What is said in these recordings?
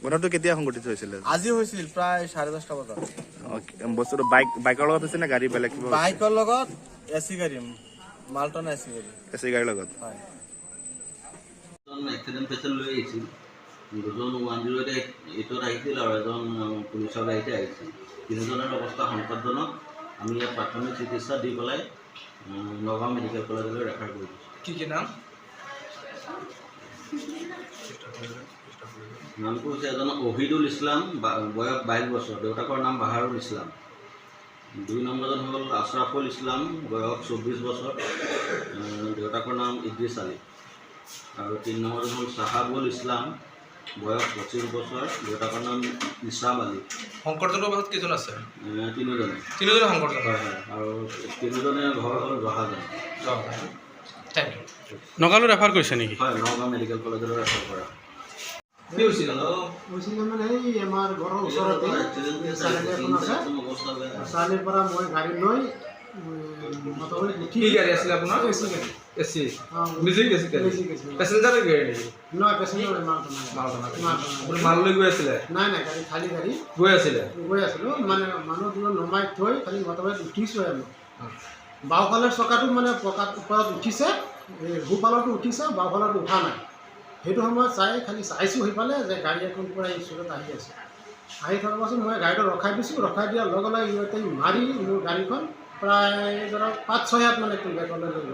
ঘটনাটো কেতিয়া সংঘটিত হৈছিল? আজি হৈছিল প্ৰায় 10:30 বজাত। বস্তুটো বাইকৰ লগত হৈছে নে গাড়ী বেলেগ কিবা? বাইকৰ লগত এচি গাড়ী, মালটন এচি গাড়ী। এচি গাড়ীৰ লগত? হয়। এক্সিডেণ্ট পেচেণ্ট লৈ আহিছিল, দুজন 108ত আহিছিল আৰু এজন পুলিচৰ গাড়ীতে আহিছিল। তিনিজনৰ অৱস্থা সংকটজনক। আমি ইয়াত প্ৰাথমিক চিকিৎসা দি পেলাই নগাঁও মেডিকেল কলেজলৈ ৰেফাৰ কৰিছোঁ। কি নাম? নামটো হৈছে এজন অহিদুল ইছলাম, বয়স 22 বছৰ, দেউতাকৰ নাম বাহাৰুল ইছলাম। 2 নম্বৰজন হ'ল আছৰাফুল ইছলাম, বয়স 24 বছৰ, দেউতাকৰ নাম ইদ্ৰিছ আলী। আৰু 3 নম্বৰজন হ'ল চাহাবুল ইছলাম, বয়স 25 বছৰ, দেউতাকৰ নাম ইছাম আলী। সংকটজনৰ অৱস্থাত কেইজন আছে? তিনিজনে সংকটজনক। হয় হয়। আৰু তিনিজনে ঘৰ হ'ল জহাজান। নগাঁৱলৈ ৰেফাৰ কৰিছে নেকি? হয়, নগাঁও মেডিকেল কলেজলৈ ৰেফাৰ কৰা। কি হৈছিল? হৈছিলে মানে এই আমাৰ ঘৰৰ ওচৰতে চাৰিআলি এখন আছে। চাৰিআলিৰ পৰা মই গাড়ী লৈ মোটামুটি উঠি। কি গাড়ী আছিলে আপোনাৰ? এচি গাড়ী। এচি মিউজিক এচি গাড়ী? পেচেঞ্জাৰ গাড়ী নেকি? নহয়, পেচেঞ্জাৰ মালটনা। আপুনি মাল লৈ গৈ আছিলে? নাই নাই, গাড়ী খালী গাড়ী গৈ আছিলে? গৈ আছিলোঁ। মানে মানুহ দুজন নমাই থৈ খালি মোটামুটি উঠিছোঁ আৰু বাওঁফালৰ চকাটো মানে পকাত ওপৰত উঠিছে, সোঁফালৰটো উঠিছে, বাওঁফালৰটো উঠা নাই। সেইটো সময়ত খালি চাইছোঁ সেইফালে যে গাড়ী এখন পূৰা স্পীডত আহি আছে। আহি থকাৰ পাছত মই গাড়ীটো ৰখাই দিছোঁ। ৰখাই দিয়াৰ লগে লগে ইহঁতে মাৰি মোৰ গাড়ীখন প্ৰায় ধৰক 5-6 হাত মানে বেকলৈ লৈ গ'ল।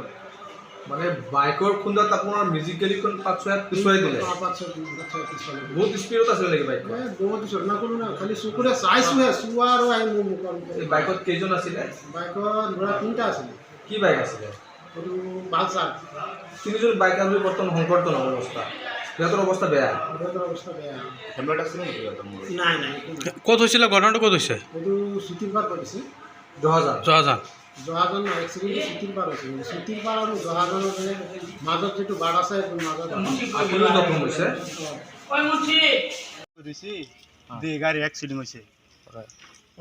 মানে বাইকৰ খুন্দাত আপোনাৰ মিউজিক গাড়ীখন 5-6 হাত পিছুৱাই দিলে? 5-6 পিছফালে বহুত স্পীডত আছিলে নেকি বাইক? বহুত পিছত নক'লো না, খালি চকুৰে চাইছোঁহে, চোৱা আৰু আহি মোৰ মুখৰ এই বাইকত কেইজন আছিলে? বাইকত ল'ৰা 3টা আছিলে। কি বাইক আছিলে? সেইটো বালচাৰ। 3জন বাইক আৰোহী বৰ্তমান সংকটজনক অৱস্থা, সিহঁতৰ অৱস্থা বেয়া। সিহঁতৰ অৱস্থা বেয়া। হেলমেট আছিলে নেকি? নাই নাই, ক'ত হৈছিলে ঘটনাটো? ক'ত হৈছে? সেইটো চুটিৰ পাৰ কৰিছে। জহাজান জহাজান এক্সিডেণ্টটো চুটিৰ পাৰ হৈছে। চুটিৰ পাৰ আৰু জহাজানৰ মাজত যিটো বাট আছে সেইটো মাজত আপুনিও জখম হৈছে? গাড়ি অ্যাক্সিডেন্ট হয়েছে।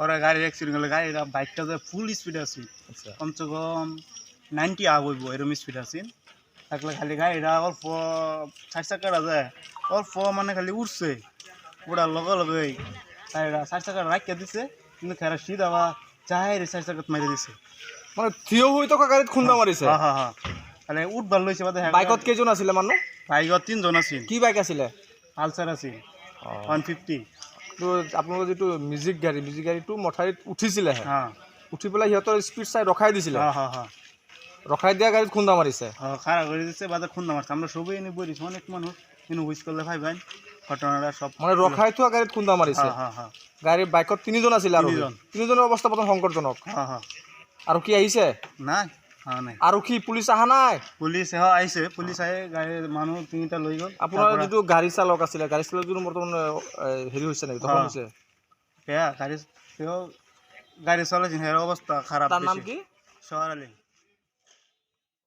ওরা গাড়ির অ্যাক্সিডেন্ট হলে গাড়িটা বাইকটা যে ফুল স্পিড আছে, কমসে কম 90 আপ হইব এরকম স্পিড আছে। থাকলে খালি গাড়িটা অল্প 4 চাকাটা যায় অল্প মানে খালি উঠছে, উড়ার লগে লগে গাড়িটা 4 চাকাটা রাখিয়া দিছে, কিন্তু খেরা সিধা বা চাই 4 চাকাত মারি দিছে। মানে থিয় হৈ থকা গাড়ীত খুন্দা মাৰিছে? হ্যাঁ হ্যাঁ হ্যাঁ, খালি উঠবার লইছে বাদে। বাইকত কেইজন আছিলে মানুহ? বাইকত 3 জন আছিল। কি বাইক আছিলে? পালসার আছিল 150। তো আপোনালোকৰ যিটো মিউজিক গাড়ীটো মথাৰিত উঠিছিলে, হ্যাঁ, উঠি পেলাই সিহঁতৰ স্পীড চাই ৰখাই দিছিলে? হ্যাঁ হ্যাঁ হ্যাঁ, ৰখাই দিয়া গাড়ীত খুন্দা মাৰিছে? খারাপ করে দিচ্ছে বাদে খুন্দা মারছে। আমরা সবাই এনে বলিছি, অনেক মানুষ কিন্তু হুইস করলে ভাই ভাই ঘটনাটা সব মানে ৰখাই থোৱা গাড়ীত খুন্দা মাৰিছে? হ্যাঁ হ্যাঁ, গাড়ীৰ বাইকত 3জন আছিলে আৰু? 3জনৰ অৱস্থা প্ৰথম সংকটজনক। হ্যাঁ হ্যাঁ। আৰু কি আহিছে? নাই, হ্যাঁ নাই। আৰু কি পুলিচ অহা নাই? পুলিচ আহিছে, পুলিচ আহি গাড়ীৰ মানুহ 3টা লৈ গ'ল। আপোনাৰ যিটো গাড়ী চালক আছিলে, গাড়ী চালকজন বৰ্তমান হেৰি হৈছে নেকি? দখল হৈছে? বেয়া গাড়ী চলাইছিল, সেয়াৰ অৱস্থা খাৰাপ। তাৰ নাম কি? সোহাৰ আলী।